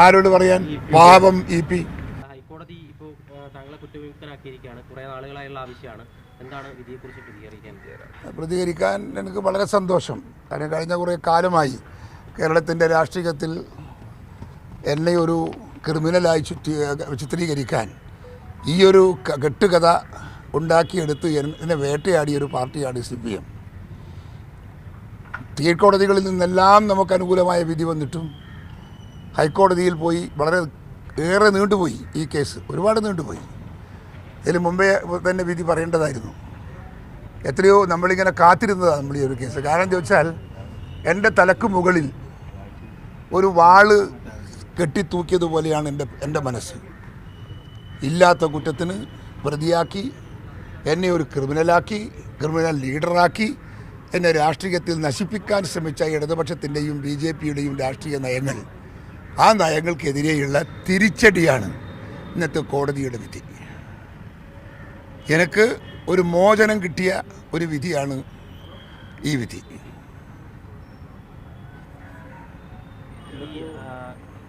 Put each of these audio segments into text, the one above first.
ആരോട് പറയാൻ? പാപം ഇ പി. ഹൈക്കോടതി ഇപ്പോൾ താങ്കളെ കുറ്റവിമുക്തനാക്കിയിരിക്കുകയാണ്. കുറേ നാളുകളായുള്ള ആവശ്യമാണ്. എന്താണ് വിധിയെക്കുറിച്ച് പ്രതികരിക്കാൻ എനിക്ക് വളരെ സന്തോഷം. കാരണം കഴിഞ്ഞ കുറേ കാലമായി കേരളത്തിൻ്റെ രാഷ്ട്രീയത്തിൽ എന്നെ ഒരു ക്രിമിനലായി ചിത്രീകരിക്കാൻ ഈ ഒരു കെട്ടുകഥ ഉണ്ടാക്കിയെടുത്ത് എന്നെ വേട്ടയാടിയൊരു പാർട്ടിയാണ് CPM. കീഴ്ക്കോടതികളിൽ നിന്നെല്ലാം നമുക്ക് അനുകൂലമായ വിധി വന്നിട്ടും ഹൈക്കോടതിയിൽ പോയി വളരെ ഏറെ നീണ്ടുപോയി. ഈ കേസ് ഒരുപാട് നീണ്ടുപോയി. ഇതിന് മുമ്പേ തന്നെ വിധി പറയേണ്ടതായിരുന്നു. എത്രയോ നമ്മളിങ്ങനെ കാത്തിരുന്നതാണ് നമ്മൾ ഈ ഒരു കേസ്. കാരണം ചോദിച്ചാൽ എൻ്റെ തലക്ക് മുകളിൽ ഒരു വാള് കെട്ടിത്തൂക്കിയതുപോലെയാണ് എൻ്റെ മനസ്സ്. ഇല്ലാത്ത കുറ്റത്തിന് പ്രതിയാക്കി, എന്നെ ഒരു ക്രിമിനൽ ലീഡറാക്കി, എന്നെ രാഷ്ട്രീയത്തിൽ നശിപ്പിക്കാൻ ശ്രമിച്ച ഇടതുപക്ഷത്തിൻ്റെയും BJPയുടെയും രാഷ്ട്രീയ നയങ്ങൾ, ആ നയങ്ങൾക്കെതിരെയുള്ള തിരിച്ചടിയാണ് ഇന്നത്തെ കോടതിയുടെ വിധി. എനിക്ക് ഒരു മോചനം കിട്ടിയ ഒരു വിധിയാണ് ഈ വിധി.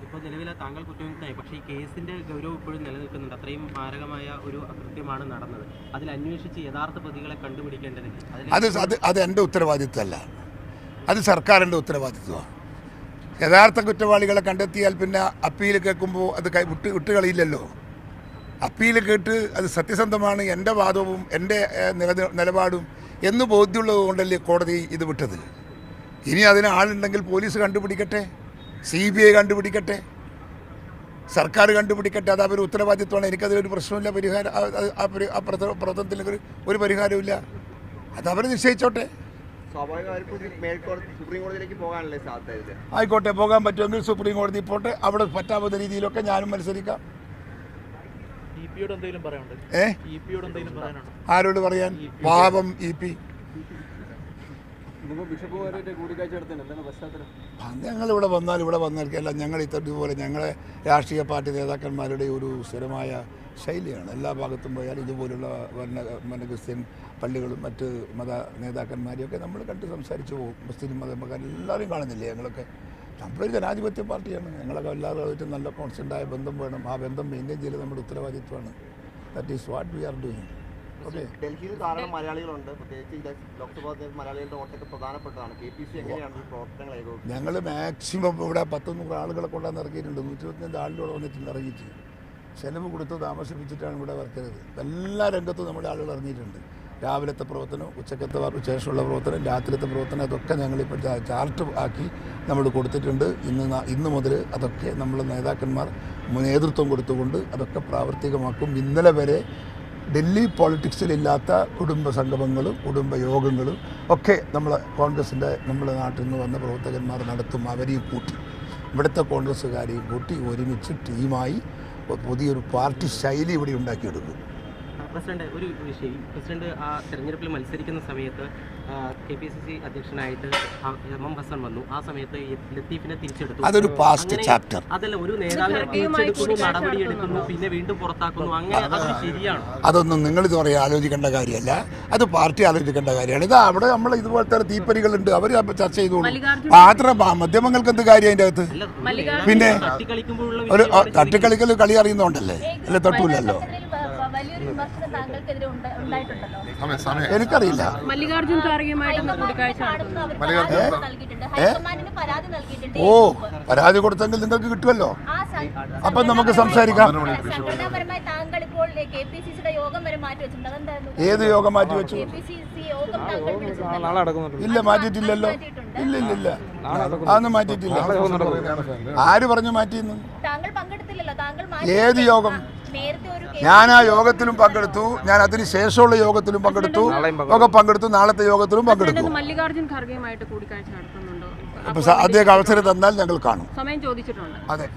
ഇപ്പോൾ നിലവിലെ താങ്കൾ കുറ്റവിമുക്തനായി, പക്ഷേ ഈ കേസിന്റെ ഗൗരവം ഇപ്പോഴും നിലനിൽക്കുന്നുണ്ട്. അത്രയും മാരകമായ ഒരു അകൃത്യമാണ് നടന്നത്. അതിൽ അന്വേഷിച്ച് യഥാർത്ഥ പ്രതികളെ കണ്ടുപിടിക്കേണ്ടതില്ല. അത് എൻ്റെ ഉത്തരവാദിത്വമല്ല, അത് സർക്കാരിൻ്റെ ഉത്തരവാദിത്വമാണ്. യഥാർത്ഥ കുറ്റവാളികളെ കണ്ടെത്തിയാൽ പിന്നെ അപ്പീൽ കേൾക്കുമ്പോൾ അത് വിട്ടുകളിയില്ലല്ലോ. അപ്പീൽ കേട്ട് അത് സത്യസന്ധമാണ്, എൻ്റെ വാദവും എൻ്റെ നിലപാടും എന്ന് ബോധ്യമുള്ളത് കൊണ്ടല്ലേ കോടതി ഇത് വിട്ടത്. ഇനി അതിന് ആളുണ്ടെങ്കിൽ പോലീസ് കണ്ടുപിടിക്കട്ടെ, CBI കണ്ടുപിടിക്കട്ടെ, സർക്കാർ കണ്ടുപിടിക്കട്ടെ. അത് അവർ ഉത്തരവാദിത്വമാണ്. എനിക്കതിലൊരു പ്രശ്നമില്ല. ആ പ്രശ്നത്തിൽ ഒരു പരിഹാരമില്ല. അത് അവർ നിശ്ചയിച്ചോട്ടെ. ആയിക്കോട്ടെ, പോകാൻ പറ്റുമെങ്കിൽ സുപ്രീം കോടതി പോട്ടെ. അവിടെ പറ്റാവുന്ന രീതിയിലൊക്കെ ഞാനും മത്സരിക്കാം. ആരോട് പറയാൻ? പാപം ഇ പി. ഞങ്ങളിവിടെ വന്നാൽക്കല്ല, ഞങ്ങൾ ഇതുപോലെ ഞങ്ങളെ രാഷ്ട്രീയ പാർട്ടി നേതാക്കന്മാരുടെ ഒരു സ്ഥിരമായ ശൈലിയാണ്. എല്ലാ ഭാഗത്തും പോയാൽ ഇതുപോലുള്ള ക്രിസ്ത്യൻ പള്ളികളും മറ്റ് മത നേതാക്കന്മാരെയൊക്കെ നമ്മൾ കണ്ട് സംസാരിച്ചു പോകും. മുസ്ലിം മതക്കാർ എല്ലാവരും കാണുന്നില്ലേ? ഞങ്ങളൊക്കെ നമ്മളൊരു ജനാധിപത്യ പാർട്ടിയാണ്. ഞങ്ങളൊക്കെ എല്ലാവരുമായിട്ട് നല്ല കോൺസ്റ്റൻ്റായ ബന്ധം വേണം. ആ ബന്ധം മെയിൻറ്റെയിൻ ചെയ്ത് നമ്മുടെ ഉത്തരവാദിത്വമാണ്. That is what we are doing. Okay, ഡൽഹിയിൽ ധാരാളം മലയാളികളുണ്ട്. പ്രത്യേകിച്ച് ലോക്സഭാ മലയാളികളുടെ വോട്ടൊക്കെ പ്രധാനപ്പെട്ടതാണ്. KPC എങ്ങനെയാണ് പ്രവർത്തനങ്ങൾ? ഞങ്ങൾ മാക്സിമം ഇവിടെ 100-100 ആളുകളെ കൊണ്ടാന്ന് ഇറക്കിയിട്ടുണ്ട്. 125 ആളുകളോട് വന്നിട്ടുണ്ട് ഇറങ്ങിയിട്ട്. ചെലവ് കൊടുത്ത് താമസിപ്പിച്ചിട്ടാണ് ഇവിടെ വർക്ക് ചെയ്തത്. എല്ലാ രംഗത്തും നമ്മുടെ ആളുകൾ ഇറങ്ങിയിട്ടുണ്ട്. രാവിലത്തെ പ്രവർത്തനം, ഉച്ചക്കത്തെ ശേഷമുള്ള പ്രവർത്തനം, രാത്രിത്തെ പ്രവർത്തനം, അതൊക്കെ ഞങ്ങളിപ്പോൾ ചാർട്ട് ആക്കി നമ്മൾ കൊടുത്തിട്ടുണ്ട്. ഇന്ന് മുതൽ അതൊക്കെ നമ്മൾ നേതാക്കന്മാർ നേതൃത്വം കൊടുത്തുകൊണ്ട് അതൊക്കെ പ്രാവർത്തികമാക്കും. ഇന്നലെ വരെ ഡൽഹി പോളിറ്റിക്സിലില്ലാത്ത കുടുംബ സംഗമങ്ങളും കുടുംബ യോഗങ്ങളും ഒക്കെ കോൺഗ്രസിൻ്റെ നമ്മുടെ നാട്ടിൽ നിന്ന് വന്ന പ്രവർത്തകന്മാർ നടത്തും. അവരെയും കൂട്ടി, ഇവിടുത്തെ കോൺഗ്രസ്സുകാരെയും കൂട്ടി ഒരുമിച്ച് ടീമായി പുതിയൊരു പാർട്ടി ശൈലി ഇവിടെ ഉണ്ടാക്കിയെടുക്കും. പ്രസിഡന്റ്, ഒരു വിഷയം, പ്രസിഡന്റ് ആ തെരഞ്ഞെടുപ്പിൽ മത്സരിക്കുന്ന സമയത്ത് KPCC അധ്യക്ഷനായിട്ട് MM ഹസൻ വന്നു. ആ സമയത്ത് ലത്തീഫിനെ തിരിച്ചെടുത്തു. അതൊരു പാസ്റ്റ് ചാപ്റ്റർ. അതല്ല, ഒരു നേതാവിനെ തിരിച്ചെടുക്കുന്നു, നടപടിയെടുക്കുന്നു, പിന്നെ വീണ്ടും പുറത്താക്കുന്നു, അങ്ങനെ അതൊരു ശരിയാണ്? അതൊന്നും നിങ്ങൾ ഇതുവരെ ആലോചിക്കേണ്ട കാര്യമല്ല, അത് പാർട്ടി ആലോചിക്കേണ്ട കാര്യമാണ്. ഇത് അവിടെ നമ്മൾ ഇതുപോലത്തെ തീപ്പരികളുണ്ട്, അവർ ചർച്ച ചെയ്തോളൂ. മാത്രം മാധ്യമങ്ങൾക്ക് എന്ത് കാര്യം അതിൻ്റെ അകത്ത്? പിന്നെ ഒരു തട്ടിക്കളിക്കൽ കളി അറിയുന്നോണ്ടല്ലേ? അല്ലെ, തൊട്ടൂലല്ലോ. എനിക്കറിയില്ല. ഓ, പരാതി കൊടുത്തെങ്കിൽ നിങ്ങൾക്ക് കിട്ടുമല്ലോ. അപ്പം നമുക്ക് സംസാരിക്കാം. ഏത് യോഗം മാറ്റി വെച്ചു? ഇല്ല, മാറ്റിയിട്ടില്ലല്ലോ. ഇല്ല, അതൊന്നും മാറ്റിയിട്ടില്ല. ആര് പറഞ്ഞു മാറ്റിയെന്ന്? ഏത് യോഗം? ഞാൻ ആ യോഗത്തിലും പങ്കെടുത്തു. ഞാൻ അതിന് ശേഷമുള്ള യോഗത്തിലും പങ്കെടുത്തു. നാളത്തെ യോഗത്തിലും പങ്കെടുത്തു. അദ്ദേഹം അവസരം തന്നാൽ ഞങ്ങൾ കാണും. സമയം ചോദിച്ചിട്ടുണ്ട്. അതെ.